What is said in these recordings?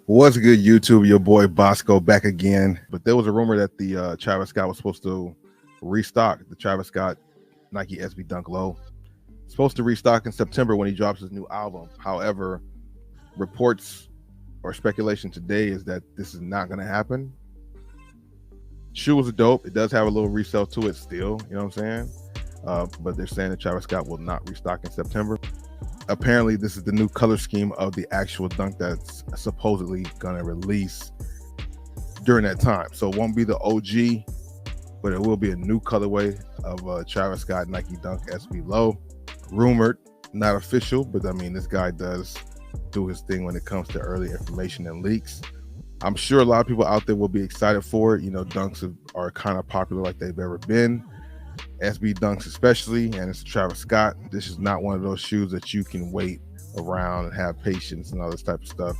What's good, YouTube? Your boy Bossco back again. But there was a rumor that the Travis Scott was supposed to restock the Travis Scott Nike SB Dunk Low. Supposed to restock in September when he drops his new album. However, reports or speculation today is that this is not going to happen. Shoe was dope. It does have a little resale to it still, you know what I'm saying? But they're saying that Travis Scott will not restock in September. Apparently, this is the new color scheme of the actual dunk that's supposedly going to release during that time. So it won't be the OG, but it will be a new colorway of Travis Scott Nike Dunk SB Low. Rumored, not official, but I mean, this guy does do his thing when it comes to early information and leaks. I'm sure a lot of people out there will be excited for it. You know, dunks are kind of popular like they've ever been. SB dunks especially, and it's Travis Scott. This is not one of those shoes that you can wait around and have patience and all this type of stuff.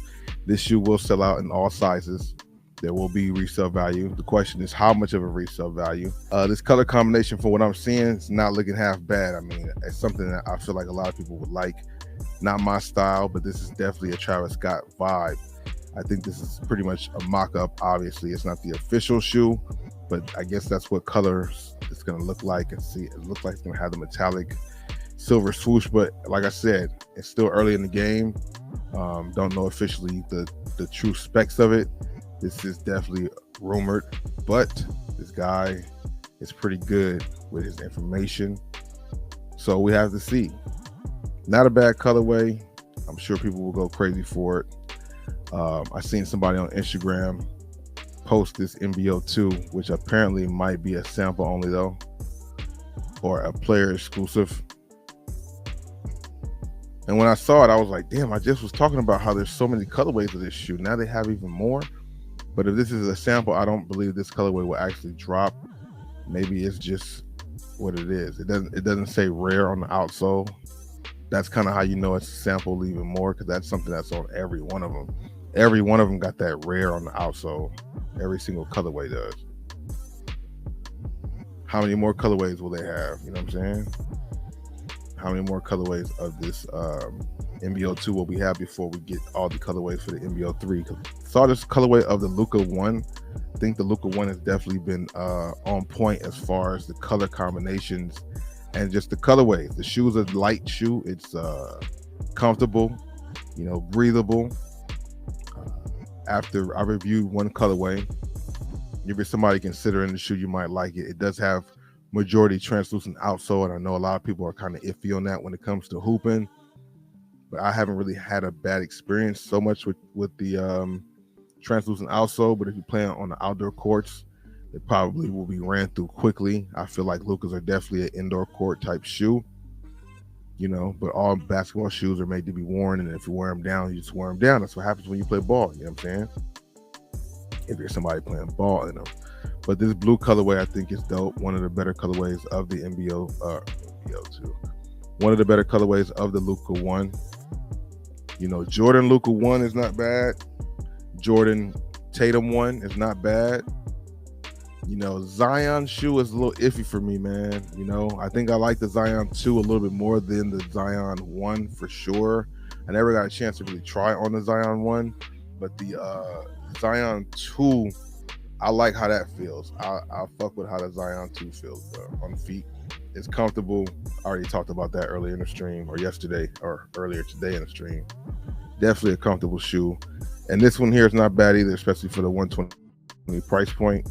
This shoe will sell out in all sizes. There will be resale value. The question is how much of a resale value. This color combination, from what I'm seeing, is not looking half bad. I mean, it's something that I feel like a lot of people would like. Not my style, but this is definitely a Travis Scott vibe. I think this is pretty much a mock-up. Obviously, it's not the official shoe, but I guess that's what colors it's going to look like. And see, it looks like it's going to have the metallic silver swoosh, but like I said, it's still early in the game. Don't know officially the true specs of it. This is definitely rumored, but this guy is pretty good with his information, so we have to see. Not a bad colorway. I'm sure people will go crazy for it. I seen somebody on Instagram post this BO2, which apparently might be a sample only though, or a player exclusive. And when I saw it, I was like, damn, I just was talking about how there's so many colorways of this shoe. Now they have even more. But if this is a sample, I don't believe this colorway will actually drop. Maybe it's just what it is. It doesn't say rare on the outsole. That's kind of how you know it's a sample even more, because that's something that's on every one of them. Every one of them got that rare on the outsole. Every single colorway does. How many more colorways will they have? You know what I'm saying? How many more colorways of this BO2 will we have before we get all the colorways for the BO3? Saw this colorway of the Luka 1. I think the Luka 1 has definitely been on point as far as the color combinations and just the colorways. The shoe is a light shoe. It's comfortable, you know, breathable. After I reviewed one colorway, if you're somebody considering the shoe, you might like it. It does have majority translucent outsole, and I know a lot of people are kind of iffy on that when it comes to hooping, but I haven't really had a bad experience so much with the translucent outsole. But if you're playing on the outdoor courts, it probably will be ran through quickly. I feel like Lukas are definitely an indoor court type shoe, you know, but all basketball shoes are made to be worn, and if you wear them down, you just wear them down. That's what happens when you play ball, you know what I'm saying? If you're somebody playing ball in them. But this blue colorway, I think, is dope. One of the better colorways of the BO2. One of the better colorways of the Luka 1. You know, Jordan Luka 1 is not bad. Jordan Tatum 1 is not bad. You know, Zion shoe is a little iffy for me, man. You know, I think I like the Zion 2 a little bit more than the Zion 1 for sure. I never got a chance to really try on the Zion 1, but the Zion 2, I like how that feels. I fuck with how the Zion 2 feels on the feet. It's comfortable. I already talked about that earlier in the stream, or yesterday, or earlier today in the stream. Definitely a comfortable shoe. And this one here is not bad either, especially for the 120 price point.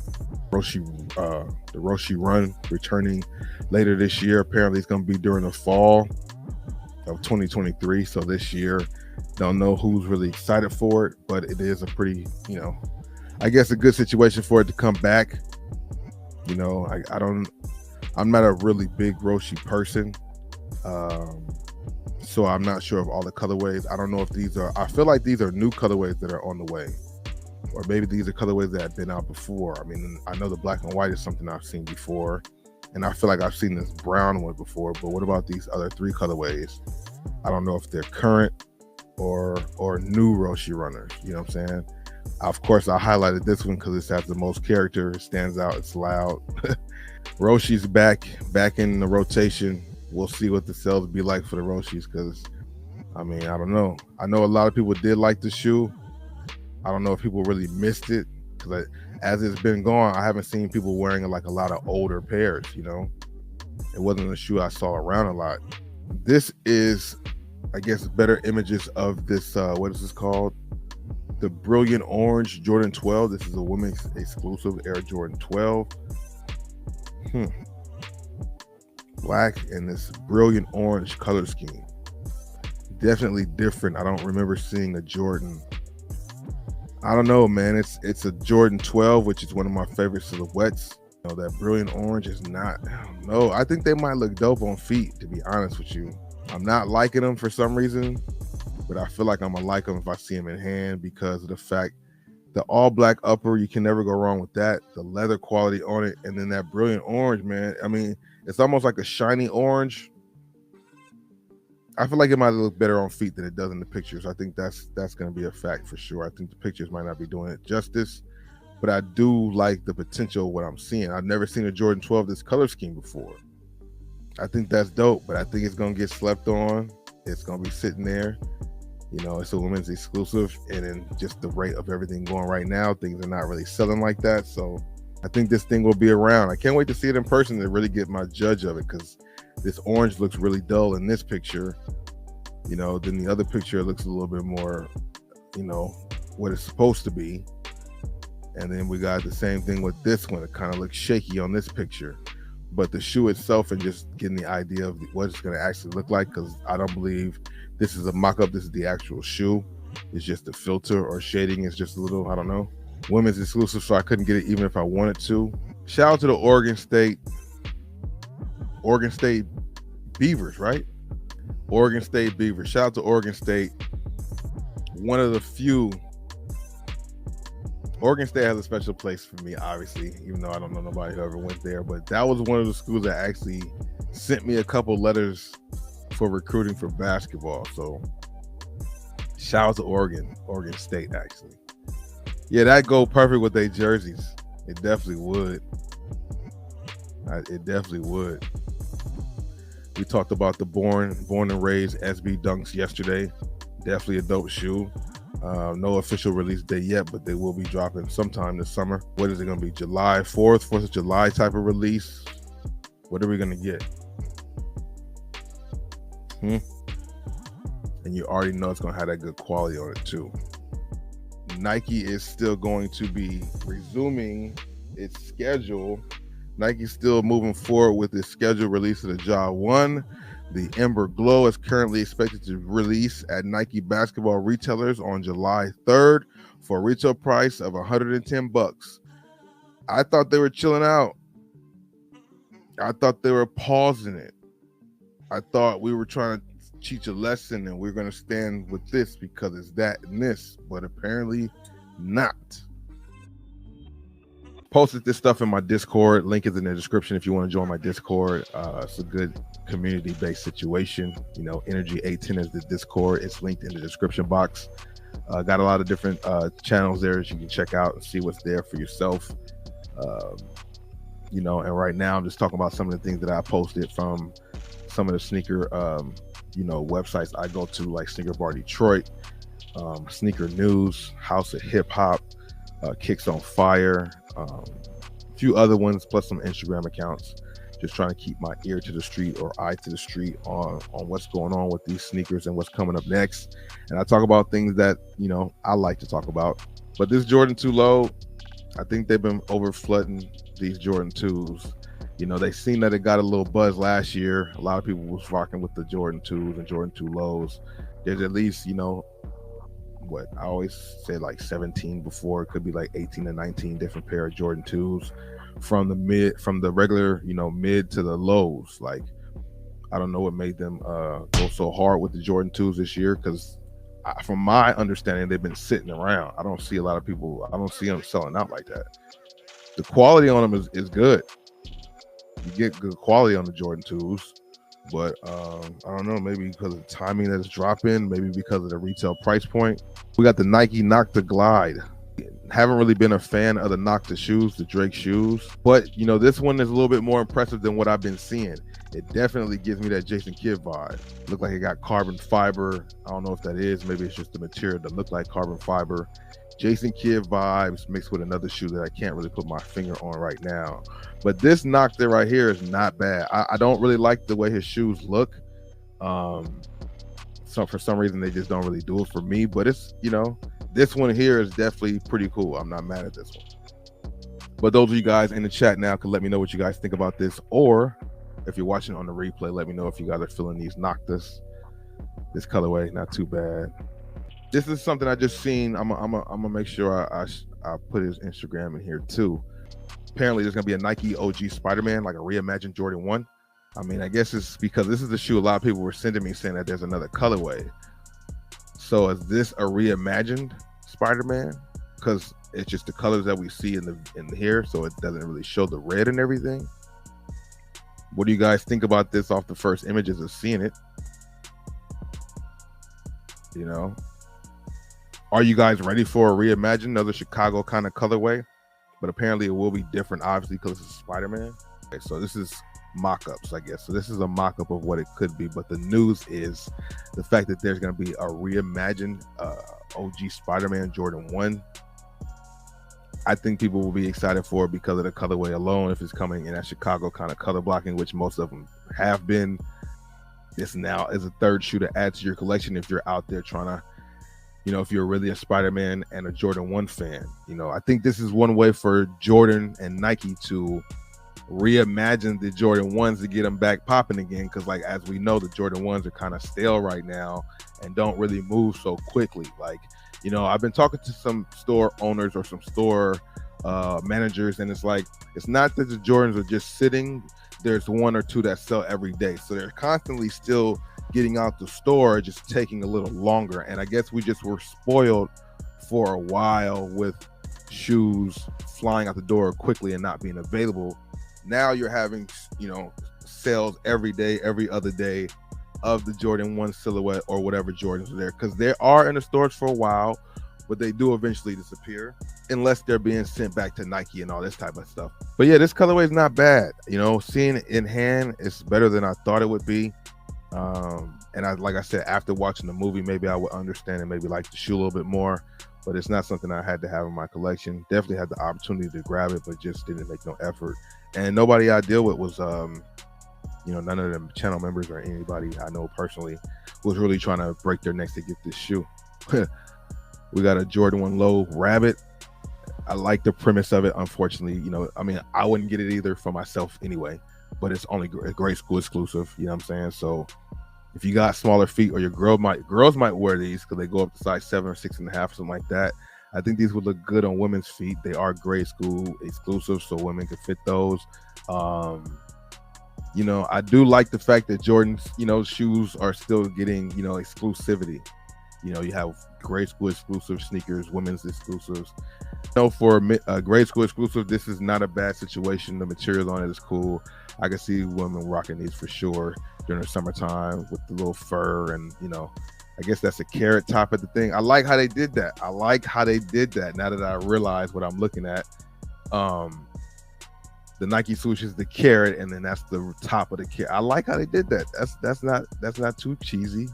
The Roshi Run returning later this year. Apparently it's going to be during the fall of 2023. So this year, don't know who's really excited for it, but it is a pretty, you know, I guess a good situation for it to come back. You know, I'm not a really big Roshi person. So I'm not sure of all the colorways. I don't know if I feel like these are new colorways that are on the way. Or maybe these are colorways that have been out before. I mean, I know the black and white is something I've seen before, and I feel like I've seen this brown one before, but what about these other 3 colorways? I don't know if they're current or new Roshi Runners, you know what I'm saying? Of course, I highlighted this one because it has the most character. It stands out. It's loud. Roshi's back in the rotation. We'll see what the sales be like for the Roshis, because, I mean, I don't know. I know a lot of people did like the shoe. I don't know if people really missed it, because as it's been gone, I haven't seen people wearing like a lot of older pairs, you know. It wasn't a shoe I saw around a lot. This is, I guess, better images of this, what is this called? The Brilliant Orange Jordan 12. This is a women's exclusive Air Jordan 12. Black and this brilliant orange color scheme. Definitely different. I don't remember seeing a Jordan. I don't know, man. It's a Jordan 12, which is one of my favorite silhouettes. You know, that brilliant orange is not, I don't know. I think they might look dope on feet, to be honest with you. I'm not liking them for some reason, but I feel like I'm gonna like them if I see them in hand, because of the fact the all black upper, you can never go wrong with that. The leather quality on it, and then that brilliant orange, man. I mean, it's almost like a shiny orange. I feel like it might look better on feet than it does in the pictures. I think that's going to be a fact for sure. I think the pictures might not be doing it justice, but I do like the potential of what I'm seeing. I've never seen a Jordan 12 this color scheme before. I think that's dope, but I think it's going to get slept on. It's going to be sitting there. You know, it's a women's exclusive, and then just the rate of everything going right now, things are not really selling like that. So I think this thing will be around. I can't wait to see it in person to really get my judge of it, because this orange looks really dull in this picture. You know, then the other picture looks a little bit more, you know, what it's supposed to be. And then we got the same thing with this one. It kind of looks shaky on this picture. But the shoe itself, and just getting the idea of what it's going to actually look like, because I don't believe this is a mock-up. This is the actual shoe. It's just a filter or shading. It's just a little, I don't know. Women's exclusive, so I couldn't get it even if I wanted to. Shout out to the Oregon State Beavers, right? Oregon State Beavers. Shout out to Oregon State. One of the few. Oregon State has a special place for me, obviously, even though I don't know nobody who ever went there. But that was one of the schools that actually sent me a couple letters for recruiting for basketball. So shout out to Oregon State, actually. Yeah, that go perfect with their jerseys. It definitely would. It definitely would. We talked about the born and raised SB Dunks yesterday. Definitely a dope shoe. No official release date yet, but they will be dropping sometime this summer. What is it going to be? July 4th, 4th of July type of release? What are we going to get? And you already know it's going to have that good quality on it too. Nike is still going to be resuming its schedule. Nike's still moving forward with its scheduled release of the Ja 1. The Ember Glow is currently expected to release at Nike basketball retailers on July 3rd for a retail price of $110. I thought they were chilling out. I thought they were pausing it. I thought we were trying to teach a lesson and we're going to stand with this because it's that and this, but apparently not. Posted this stuff in my Discord. Link is in the description if you want to join my Discord. It's a good community-based situation. You know, Energy 810 is the Discord. It's linked in the description box. Got a lot of different channels there that you can check out and see what's there for yourself. You know, and right now I'm just talking about some of the things that I posted from some of the sneaker, you know, websites I go to, like Sneaker Bar Detroit, Sneaker News, House of Hip Hop, Kicks on Fire, a few other ones, plus some Instagram accounts. Just trying to keep my ear to the street or eye to the street on what's going on with these sneakers and what's coming up next. And I talk about things that, you know, I like to talk about. But this Jordan 2 low, I think they've been over flooding these Jordan 2s. You know, they seen that it got a little buzz last year. A lot of people was rocking with the Jordan 2s and Jordan 2 lows. There's at least, you know, what I always say, like 17 before. It could be like 18 to 19 different pair of Jordan 2s from the regular, you know, mid to the lows. Like, I don't know what made them go so hard with the Jordan 2s this year, because from my understanding, they've been sitting around. I don't see a lot of people, I don't see them selling out like that. The quality on them is good. You get good quality on the Jordan 2s, but I don't know, maybe because of the timing that it's dropping, maybe because of the retail price point. We got the Nike Nocta Glide. Haven't really been a fan of the Nocta shoes, the Drake shoes, but you know, this one is a little bit more impressive than what I've been seeing. It definitely gives me that Jason Kidd vibe. Look like it got carbon fiber. I don't know if that is, maybe it's just the material that look like carbon fiber Jason Kidd vibes mixed with another shoe that I can't really put my finger on right now. But this Nocta right here is not bad. I don't really like the way his shoes look. So for some reason they just don't really do it for me. But it's, you know, this one here is definitely pretty cool. I'm not mad at this one. But those of you guys in the chat now can let me know what you guys think about this, or if you're watching on the replay, let me know if you guys are feeling these Noctas. This colorway, not too bad. This is something I just seen. I'm gonna make sure I put his Instagram in here too. Apparently, there's gonna be a Nike OG SpiderMan, like a reimagined Jordan 1. I mean, I guess it's because this is the shoe a lot of people were sending me saying that there's another colorway. So is this a reimagined SpiderMan? Because it's just the colors that we see in here, so it doesn't really show the red and everything. What do you guys think about this off the first images of seeing it? You know, are you guys ready for a reimagined, another Chicago kind of colorway? But apparently it will be different, obviously, because it's Spider-Man. Okay, so this is mock-ups, I guess. So this is a mock-up of what it could be. But the news is the fact that there's going to be a reimagined OG Spider-Man Jordan 1. I think people will be excited for it because of the colorway alone. If it's coming in that Chicago kind of color blocking, which most of them have been, this now is a third shoe to add to your collection if you're out there trying to, you know, if you're really a Spider-Man and a Jordan 1 fan. You know, I think this is one way for Jordan and Nike to reimagine the Jordan 1s to get them back popping again, because like as we know, the Jordan 1s are kind of stale right now and don't really move so quickly. Like, you know, I've been talking to some store owners or some store managers, and it's like, it's not that the Jordans are just sitting. There's one or two that sell every day, so they're constantly still getting out the store, just taking a little longer. And I guess we just were spoiled for a while with shoes flying out the door quickly and not being available. Now you're having, you know, sales every day, every other day of the Jordan 1 silhouette or whatever Jordans are there, because they are in the stores for a while, but they do eventually disappear unless they're being sent back to Nike and all this type of stuff. But yeah, this colorway is not bad. You know, seeing it in hand, it's better than I thought it would be. And like I said, after watching the movie, maybe I would understand and maybe like the shoe a little bit more, but it's not something I had to have in my collection. Definitely had the opportunity to grab it, but just didn't make no effort. And nobody I deal with was, you know, none of them channel members or anybody I know personally was really trying to break their necks to get this shoe. We got a Jordan 1 Low Rabbit. I like the premise of it. Unfortunately, you know, I mean, I wouldn't get it either for myself anyway, but it's only a grade school exclusive. You know what I'm saying? So if you got smaller feet, or your girls might wear these because they go up to size 7 or 6.5 or something like that. I think these would look good on women's feet. They are grade school exclusive, so women can fit those. You know, I do like the fact that Jordan's, you know, shoes are still getting, you know, exclusivity. You know, you have grade school exclusive sneakers, women's exclusives. You know, for a grade school exclusive, this is not a bad situation. The material on it is cool. I can see women rocking these for sure during the summertime with the little fur, and, you know, I guess that's a carrot top at the thing. I like how they did that. I like how they did that now that I realize what I'm looking at. The Nike swoosh is the carrot, and then that's the top of the carrot. I like how they did that. That's not too cheesy.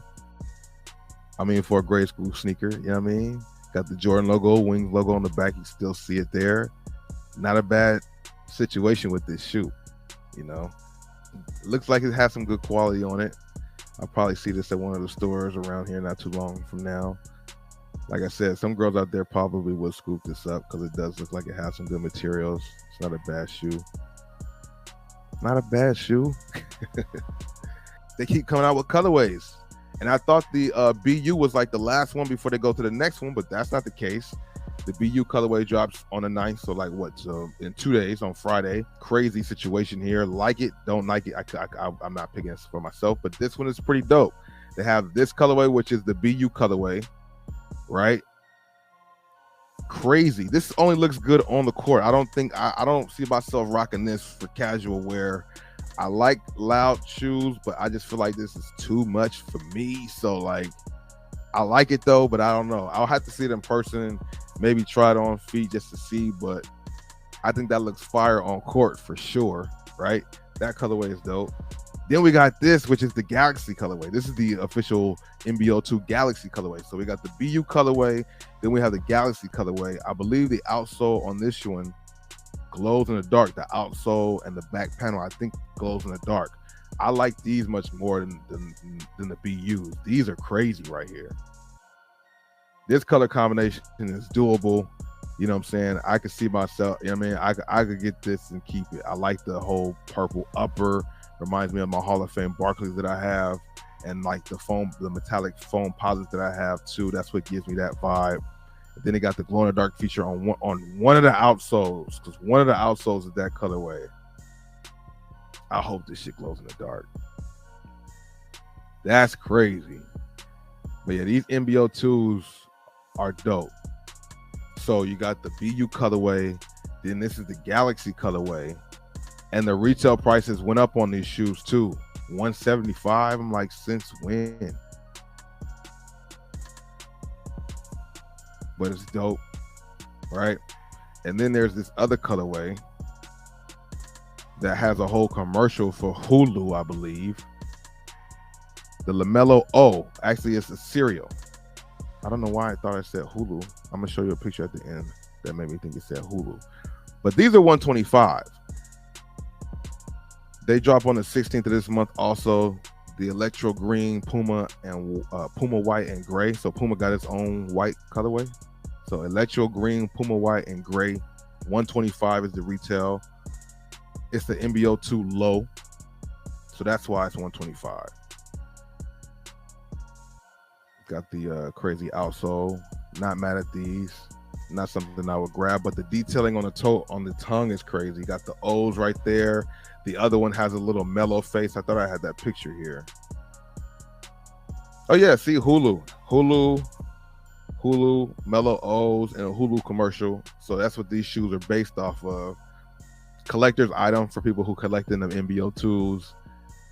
I mean, for a grade school sneaker, you know what I mean? Got the Jordan logo, Wings logo on the back. You still see it there. Not a bad situation with this shoe, you know. It looks like it has some good quality on it. I'll probably see this at one of the stores around here not too long from now. Like I said, some girls out there probably will scoop this up because it does look like it has some good materials. It's not a bad shoe. Not a bad shoe. They keep coming out with colorways. And I thought the BU was like the last one before they go to the next one, but that's not the case. The BU colorway drops on the 9th, so like what? So in 2 days, on Friday. Crazy situation here. Like it, don't like it. I'm not picking this for myself, but this one is pretty dope. They have this colorway, which is the BU colorway, right? Crazy. This only looks good on the court. I don't think I don't see myself rocking this for casual wear. I like loud shoes, but I just feel like this is too much for me. So like, I like it though, but I don't know. I'll have to see it in person, maybe try it on feet just to see, but I think that looks fire on court for sure, right? That colorway is dope. Then we got this, which is the Galaxy colorway. This is the official BO2 Galaxy colorway. So we got the BU colorway, then we have the Galaxy colorway. I believe the outsole on this one glows in the dark. The outsole and the back panel, I think, glows in the dark. I like these much more than the BUs. These are crazy right here. This color combination is doable. You know what I'm saying? I could see myself, you know what I mean? I could get this and keep it. I like the whole purple upper. Reminds me of my Hall of Fame Barclays that I have, and like the metallic foam posits that I have too. That's what gives me that vibe. Then it got the glow in the dark feature on one of the outsoles, because one of the outsoles is that colorway. I hope this shit glows in the dark. That's crazy. But yeah, these BO2s are dope. So you got the BU colorway, then this is the Galaxy colorway, and the retail prices went up on these shoes too. $175. I'm like, since when? But it's dope, right? And then there's this other colorway that has a whole commercial for Hulu, I believe. The LaMelo O. Actually, it's a cereal. I don't know why I thought I said Hulu. I'm gonna show you a picture at the end that made me think it said Hulu. But these are $125. They drop on the 16th of this month. Also, the Electro Green, Puma, and Puma White and Gray. So Puma got its own white colorway. So Electro Green, Puma White, and Gray. $125 is the retail. It's the BO2 low, so that's why it's $125. Got the crazy outsole. Not mad at these. Not something I would grab, but the detailing on the tongue is crazy. Got the O's right there. The other one has a little Mellow face. I thought I had that picture here. Oh yeah, see Hulu, Mellow O's, and a Hulu commercial. So that's what these shoes are based off of. Collector's item for people who collect in the BO2s.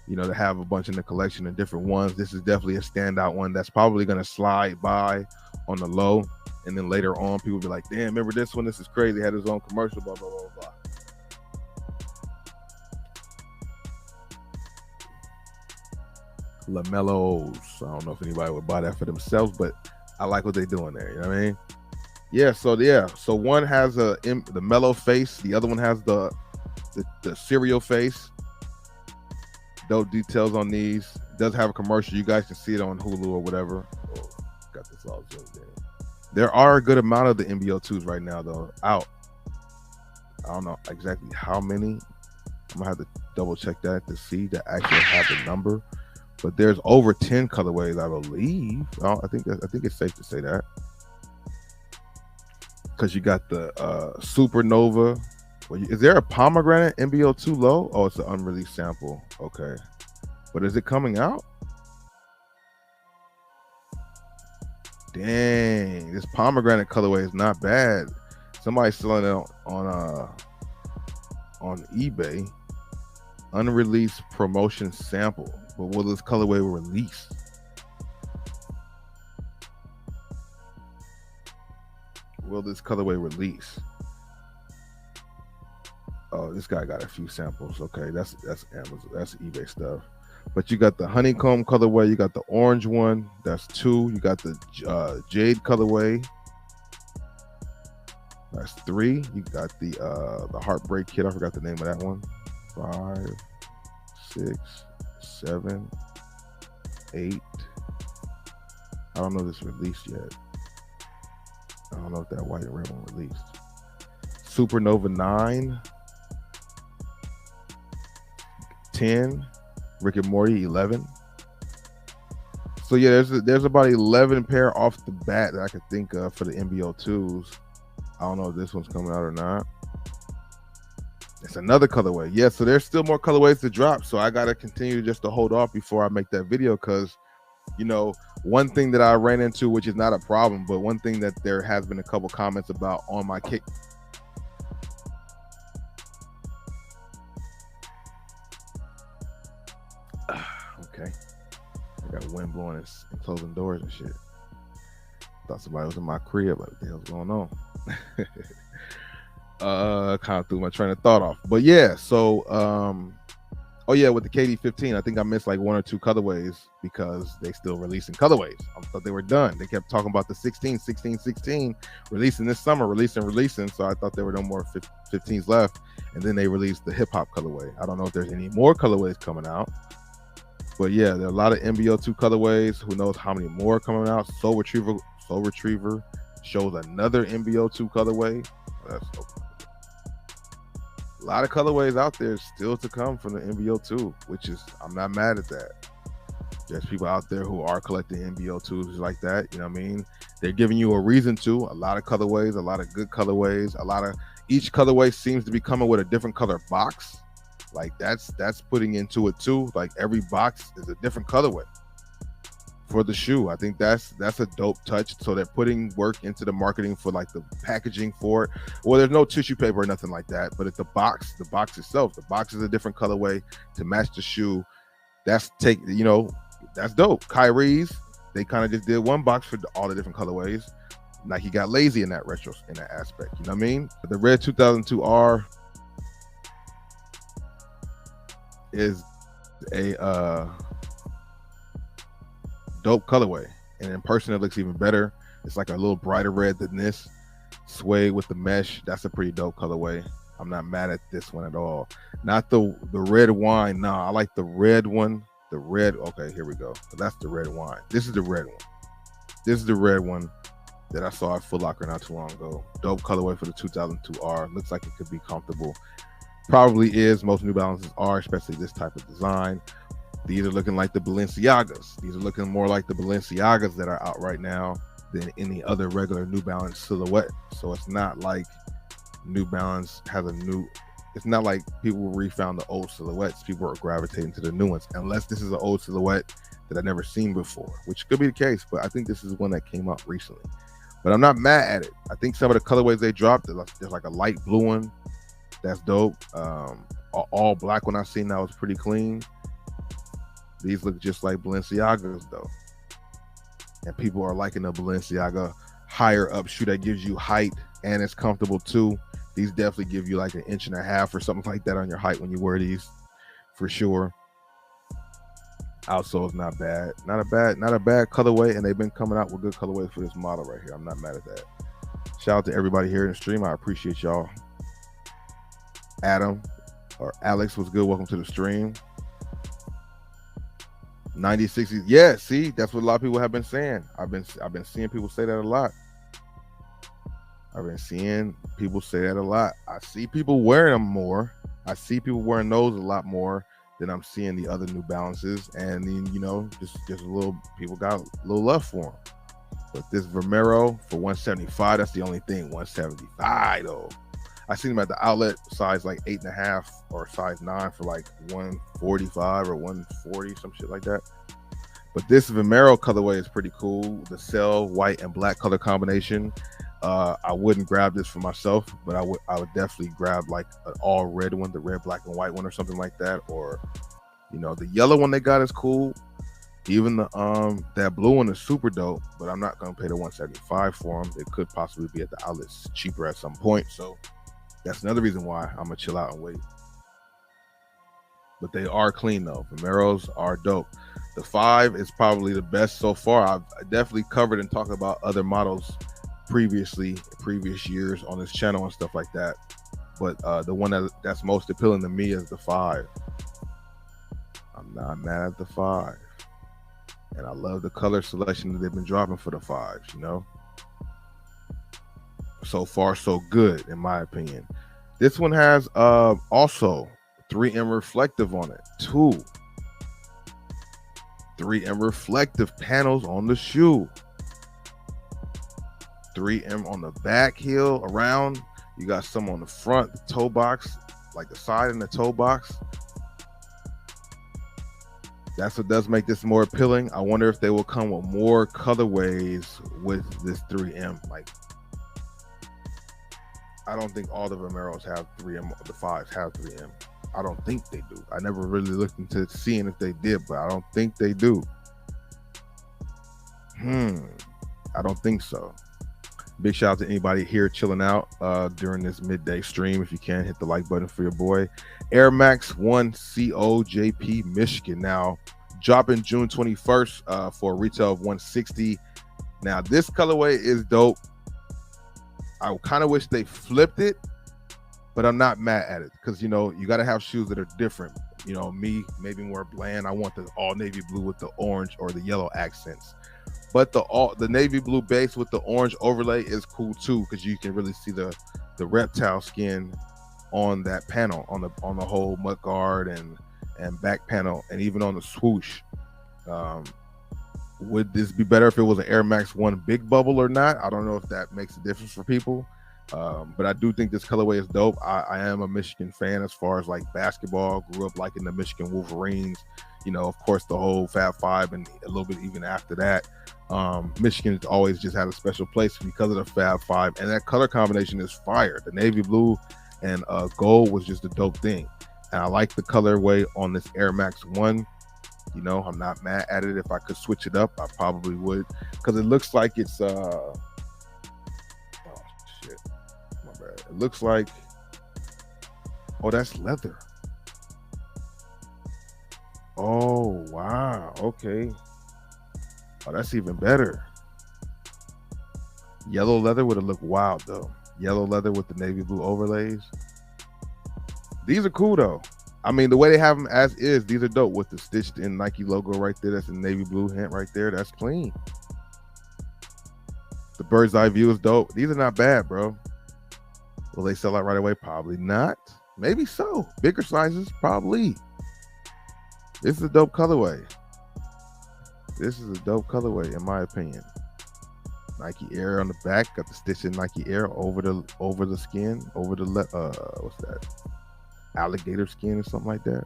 You know, to have a bunch in the collection of different ones. This is definitely a standout one that's probably going to slide by on the low. And then later on, people be like, damn, remember this one? This is crazy. Had his own commercial, blah, blah, blah, blah. LaMelos. I don't know if anybody would buy that for themselves, but I like what they're doing there. You know what I mean? Yeah, so one has the Mellow face. The other one has the cereal face. Dope details on these. It does have a commercial. You guys can see it on Hulu or whatever. Oh, got this all zoomed in. There are a good amount of the BO2s right now, though, out. I don't know exactly how many. I'm gonna have to double check that to see to actually have the number. But there's over 10 colorways, I believe. I think it's safe to say that. Because you got the Supernova. Is there a Pomegranate BO2 low? Oh, it's an unreleased sample. Okay. But is it coming out? Dang, this Pomegranate colorway is not bad. Somebody's selling it on eBay. Unreleased promotion sample. But will this colorway release? Will this colorway release? Oh, this guy got a few samples. Okay, that's Amazon, that's eBay stuff. But you got the honeycomb colorway, you got the orange one, that's 2. You got the jade colorway, that's 3. You got the heartbreak kit. I forgot the name of that one. 5, 6, 7, 8. I don't know if this released yet. I don't know if that white and red one released. Supernova 9. 10, Rick and Morty 11. So yeah, there's about 11 pair off the bat that I could think of for the BO2s. I don't know if this one's coming out or not. It's another colorway. Yeah, so there's still more colorways to drop. So I gotta continue just to hold off before I make that video, because you know, one thing that I ran into, which is not a problem, but one thing that there has been a couple comments about on my kick. Okay, I got wind blowing and closing doors and shit. Thought somebody was in my crib. Like, what the hell's going on? Kind of threw my train of thought off. But yeah, so Oh yeah, with the KD15, I think I missed like 1 or 2 colorways because they still releasing colorways. I thought they were done. They kept talking about the 16, 16, 16 releasing this summer, releasing. So I thought there were no more 15s left. And then they released the hip hop colorway. I don't know if there's any more colorways coming out. But yeah, there are a lot of BO2 colorways. Who knows how many more coming out? Soul Retriever shows another BO2 colorway. That's so cool. A lot of colorways out there still to come from the BO2, which is, I'm not mad at that. There's people out there who are collecting BO2s like that. You know what I mean? They're giving you a reason to. A lot of colorways, a lot of good colorways, each colorway seems to be coming with a different color box. Like that's putting into it too. Like every box is a different colorway for the shoe. I think that's a dope touch. So they're putting work into the marketing for like the packaging for it. Well, there's no tissue paper or nothing like that, but it's the box itself. The box is a different colorway to match the shoe. That's dope. Kyrie's, they kind of just did one box for all the different colorways. Nike got lazy in that aspect. You know what I mean? The red 2002R is a dope colorway, and in person it looks even better. It's like a little brighter red than this. Suede with the mesh, that's a pretty dope colorway. I'm not mad at this one at all. Not the red wine. Nah, I like the red one. The red, okay, here we go. That's the red wine. This is the red one. This is the red one that I saw at Foot Locker not too long ago. Dope colorway for the 2002R. Looks like it could be comfortable. Probably is. Most New Balances are, especially this type of design. These are looking like the Balenciagas. These are looking more like the Balenciagas that are out right now than any other regular New Balance silhouette. So it's not like New Balance has it's not like people refound the old silhouettes. People are gravitating to the new ones, unless this is an old silhouette that I've never seen before, which could be the case, but I think this is one that came out recently. But I'm not mad at it. I think some of the colorways they dropped, there's like a light blue one. That's dope. All black one I seen that was pretty clean. These look just like Balenciagas though. And people are liking the Balenciaga higher up shoe that gives you height and it's comfortable too. These definitely give you like 1.5 inches or something like that on your height when you wear these, for sure. Outsole is not bad. Not a bad colorway, and they've been coming out with good colorways for this model right here. I'm not mad at that. Shout out to everybody here in the stream. I appreciate y'all. Adam or Alex was good. Welcome to the stream. 9060s. Yeah, see, that's what a lot of people have been saying. I've been seeing people say that a lot. I see people wearing them more. I see people wearing those a lot more than I'm seeing the other New Balances. And then, just a little, people got a little love for them. But this Romero for 175, that's the only thing. 175 though. I seen them at the outlet size like 8.5 or size 9 for like 145 or 140, some shit like that. But this Romero colorway is pretty cool. The cell white and black color combination. I wouldn't grab this for myself, but I would definitely grab like an all red one, the red, black, and white one or something like that. Or, the yellow one they got is cool. Even the that blue one is super dope, but I'm not gonna pay the 175 for them. It could possibly be at the outlets cheaper at some point. So that's another reason why I'm gonna chill out and wait. But they are clean though. Romeros are dope. The 5 is probably the best so far. I've definitely covered and talked about other models previous years on this channel and stuff like that. But the one that's most appealing to me is the 5. I'm not mad at the 5. And I love the color selection that they've been dropping for the 5s, So far, so good, in my opinion. This one has also 3M reflective on it. 2 3M reflective panels on the shoe. 3M on the back heel around. You got some on the front, the toe box, like the side and the toe box. That's what does make this more appealing. I wonder if they will come with more colorways with this 3M. Like, I don't think all the Romeros have 3M. The 5s have 3M. I don't think they do. I never really looked into seeing if they did, but I don't think they do. I don't think so. Big shout out to anybody here chilling out during this midday stream. If you can, hit the like button for your boy. Air Max 1 COJP Michigan. Now, dropping June 21st for a retail of $160. Now, this colorway is dope. I kind of wish they flipped it, but I'm not mad at it because, you know, you got to have shoes that are different. You know, me, maybe more bland. I want the all navy blue with the orange or the yellow accents. But the navy blue base with the orange overlay is cool too, because you can really see the reptile skin on that panel, on the whole mud guard and back panel, and even on the swoosh. Would this be better if it was an Air Max 1 big bubble or not? I don't know if that makes a difference for people. But I do think this colorway is dope. I am a Michigan fan as far as like basketball. Grew up liking the Michigan Wolverines. You know, of course, the whole Fab Five and a little bit even after that. Michigan has always just had a special place because of the Fab Five, and that color combination is fire. The navy blue and gold was just a dope thing, and I like the colorway on this Air Max 1. You know, I'm not mad at it. If I could switch it up, I probably would, because it looks like it's oh shit, my bad. It looks like, oh, that's leather. Oh wow, okay. Oh, that's even better. Yellow leather would have looked wild though. Yellow leather with the navy blue overlays. These are cool though. I mean, the way they have them as is, these are dope with the stitched in Nike logo right there. That's the navy blue hint right there. That's clean. The bird's eye view is dope. These are not bad, bro. Will they sell out right away? Probably not. Maybe so. Bigger sizes, probably. This is a dope colorway. This is a dope colorway, in my opinion. Nike Air on the back, got the stitch in Nike Air over the skin, over the what's that? Alligator skin or something like that.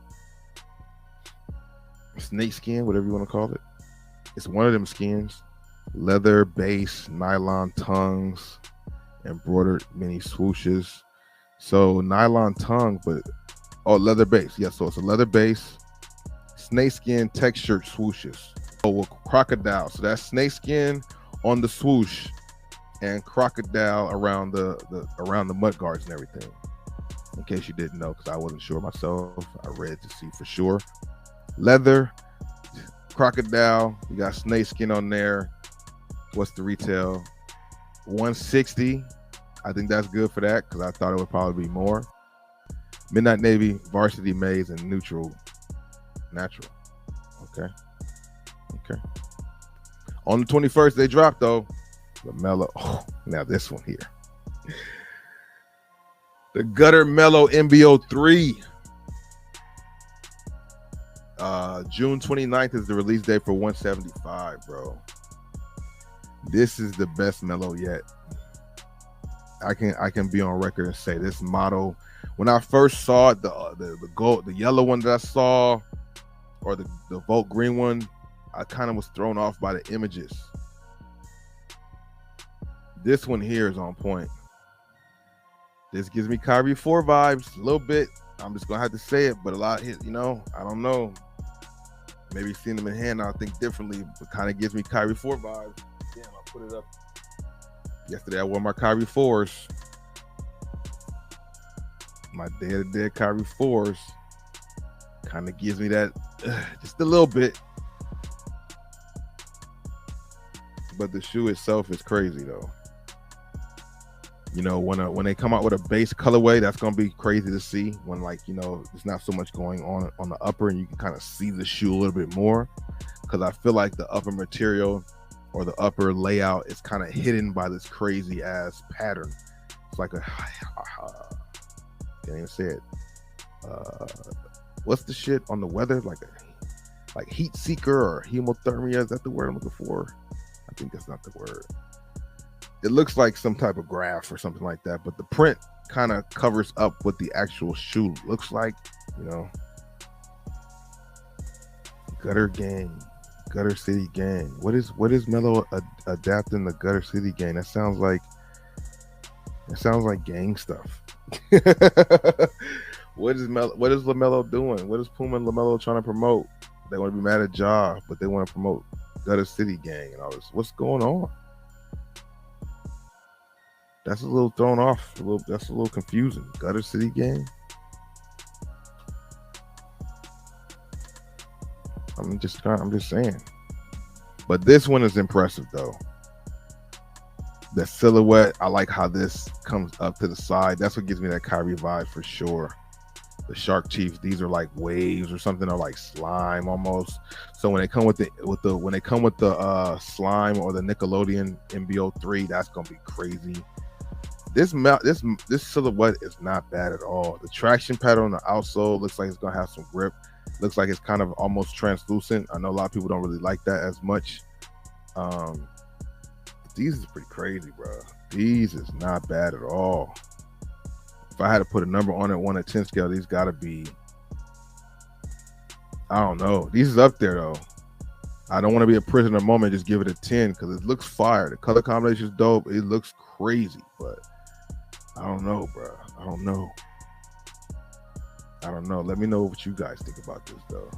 Snake skin, whatever you want to call it. It's one of them skins. Leather base, nylon tongues, embroidered mini swooshes. So nylon tongue, but leather base. Yeah, so it's a leather base, snake skin textured swooshes. Oh, well, crocodile. So that's snake skin on the swoosh and crocodile around the mud guards and everything. In case you didn't know, because I wasn't sure myself. I read to see for sure. Leather, crocodile, you got snake skin on there. What's the retail? $160. I think that's good for that, because I thought it would probably be more. Midnight Navy, varsity maize, and neutral, natural. Okay. On the 21st, they dropped though. The Mellow. Oh, now this one here. The Gutter Mellow MBO3. June 29th is the release date for $175, bro. This is the best Mellow yet. I can be on record and say this model. When I first saw it, the gold, the yellow one that I saw, or the Volt green one, I kind of was thrown off by the images. This one here is on point. This gives me Kyrie 4 vibes a little bit. I'm just gonna have to say it, but a lot, you know, I don't know. Maybe seeing them in hand, I'll think differently, but kind of gives me Kyrie 4 vibes. Damn, I put it up. Yesterday I wore my Kyrie 4s. My dead Kyrie 4s. Kind of gives me that just a little bit. But the shoe itself is crazy though. You know, when they come out with a base colorway, that's gonna be crazy to see. When, like, you know, there's not so much going on the upper, and you can kind of see the shoe a little bit more. Because I feel like the upper material or the upper layout is kind of hidden by this crazy ass pattern. It's like a can't even say it. What's the shit on the weather? Like heat seeker or hemothermia? Is that the word I'm looking for? I think that's not the word. It looks like some type of graph or something like that, but the print kind of covers up what the actual shoe looks like, you know. Gutter Gang, Gutter City Gang. What is Mellow adapting the Gutter City Gang? That sounds like gang stuff. What is LaMelo doing? What is Puma and LaMelo trying to promote? They want to be mad at Ja, but they want to promote Gutter City Gang and all this. What's going on? That's a little thrown off. That's a little confusing. Gutter City game. I'm just saying. But this one is impressive though. The silhouette, I like how this comes up to the side. That's what gives me that Kyrie vibe for sure. The Shark Chiefs, these are like waves or something, or like slime almost. So when they come with the slime or the Nickelodeon MBO3, that's gonna be crazy. This silhouette is not bad at all. The traction pattern on the outsole looks like it's gonna have some grip. Looks like it's kind of almost translucent. I know a lot of people don't really like that as much. These is pretty crazy, bro. These is not bad at all. If I had to put a number on it, 1 to 10 scale, these gotta be, I don't know. These is up there though. I don't want to be a prisoner of the moment, just give it a 10 because it looks fire. The color combination is dope. It looks crazy, but I don't know, bro. I don't know. Let me know what you guys think about this though.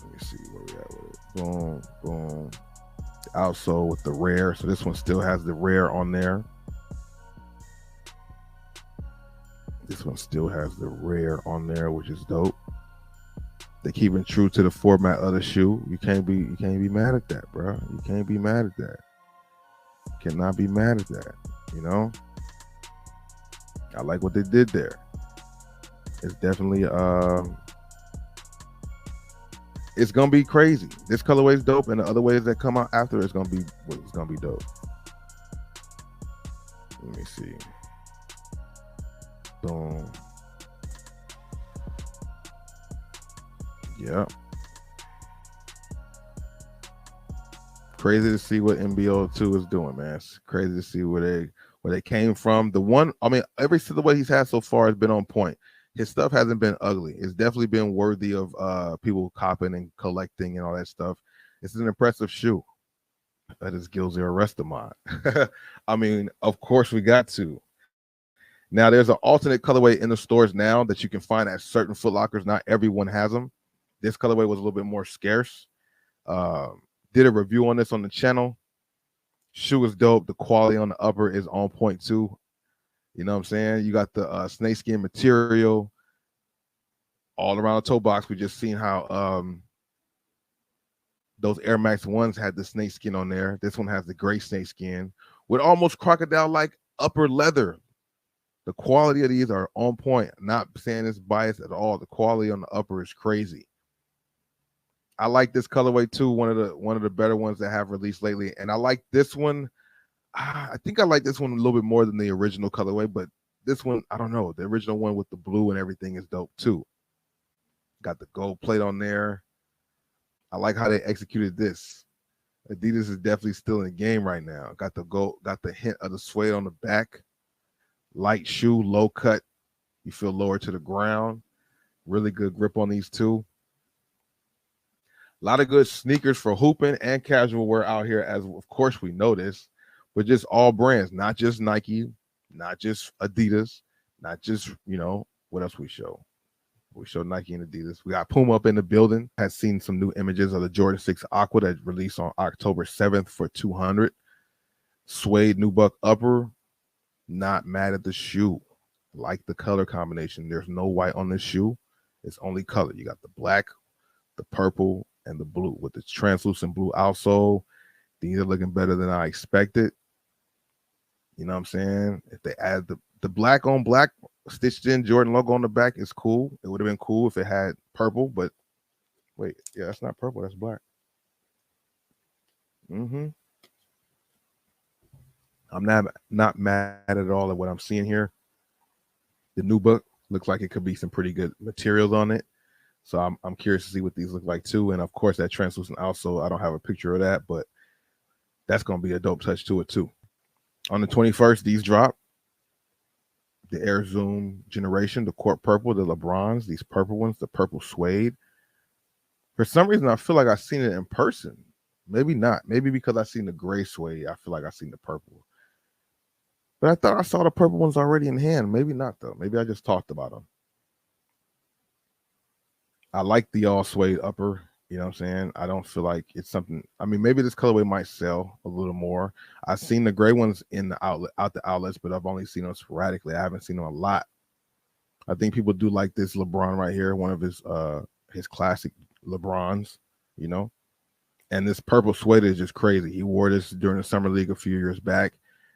Let me see where we at with it. Boom, boom. The outsole with the rare. So this one still has the rare on there. This one still has the rare on there, which is dope. They keeping true to the format of the shoe. You can't be mad at that, bro. You can't be mad at that. Cannot be mad at that. You know, I like what they did there. It's definitely it's gonna be crazy. This colorway is dope, and the other ways that come out after it's gonna be dope. Let me see. Boom. Yeah. Crazy to see what MBO2 is doing, man. It's crazy to see where they came from. The one, I mean, every silhouette he's had so far has been on point. His stuff hasn't been ugly. It's definitely been worthy of people copying and collecting and all that stuff. It's an impressive shoe. That is Gills or rest of mine. I mean, of course we got to. Now there's an alternate colorway in the stores now that you can find at certain Foot Lockers. Not everyone has them. This colorway was a little bit more scarce. Did a review on this on the channel. Shoe is dope. The quality on the upper is on point too. You know what I'm saying? You got the snakeskin material all around the toe box. We just seen how those Air Max 1s had the snakeskin on there. This one has the gray snakeskin with almost crocodile-like upper leather. The quality of these are on point. Not saying it's biased at all. The quality on the upper is crazy. I like this colorway too. One of the better ones that have released lately. And I like this one. I think I like this one a little bit more than the original colorway, but this one, I don't know. The original one with the blue and everything is dope too. Got the gold plate on there. I like how they executed this. Adidas is definitely still in the game right now. Got the gold, got the hint of the suede on the back. Light shoe, low cut. You feel lower to the ground. Really good grip on these two. A lot of good sneakers for hooping and casual wear out here, as of course we know this, but just all brands, not just Nike, not just Adidas, not just, you know, what else we show? We show Nike and Adidas. We got Puma up in the building. Has seen some new images of the Jordan 6 Aqua that released on October 7th for $200. Suede nubuck upper. Not mad at the shoe. Like the color combination. There's no white on this shoe. It's only color. You got the black, the purple, and the blue with the translucent blue outsole. These are looking better than I expected. You know what I'm saying? If they add the black on black stitched in Jordan logo on the back, is cool. It would have been cool if it had purple, but wait, yeah, that's not purple, that's black. I'm not mad at all at what I'm seeing here. The new book looks like it could be some pretty good materials on it. So I'm curious to see what these look like too. And of course that translucent outsole, I don't have a picture of that, but that's going to be a dope touch to it too. On the 21st, these drop. The Air Zoom Generation, the Court Purple, the LeBrons, these purple ones, the purple suede. For some reason, I feel like I've seen it in person. Maybe not. Maybe because I've seen the gray suede, I feel like I've seen the purple. But I thought I saw the purple ones already in hand. Maybe not, though. Maybe I just talked about them. I like the all suede upper. You know what I'm saying? I don't feel like it's something. I mean, maybe this colorway might sell a little more. I've seen the gray ones in the outlets, but I've only seen them sporadically. I haven't seen them a lot. I think people do like this LeBron right here, one of his classic LeBrons, you know. And this purple suede is just crazy. He wore this during the summer league a few years back.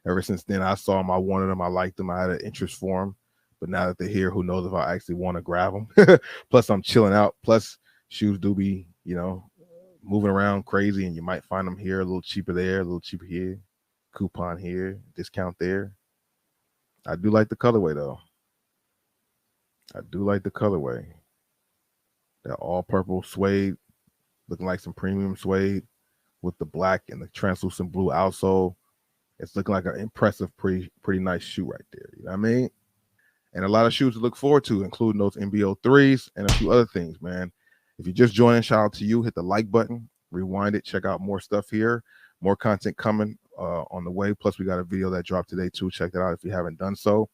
Ever since then, I saw him. I wanted him. I liked him. I had an interest for him. But now that they're here, who knows if I actually want to grab them? Plus, I'm chilling out. Plus, shoes do be, you know, moving around crazy, and you might find them here a little cheaper there, a little cheaper here, coupon here, discount there. I do like the colorway though. I do like the colorway. That all purple suede, looking like some premium suede with the black and the translucent blue outsole. It's looking like an impressive, pretty nice shoe right there. You know what I mean? And a lot of shoes to look forward to, including those MBO3s and a few other things, man. If you just joining, shout out to you. Hit the like button, rewind it, check out more stuff here. More content coming on the way. Plus, we got a video that dropped today, too. Check that out if you haven't done so.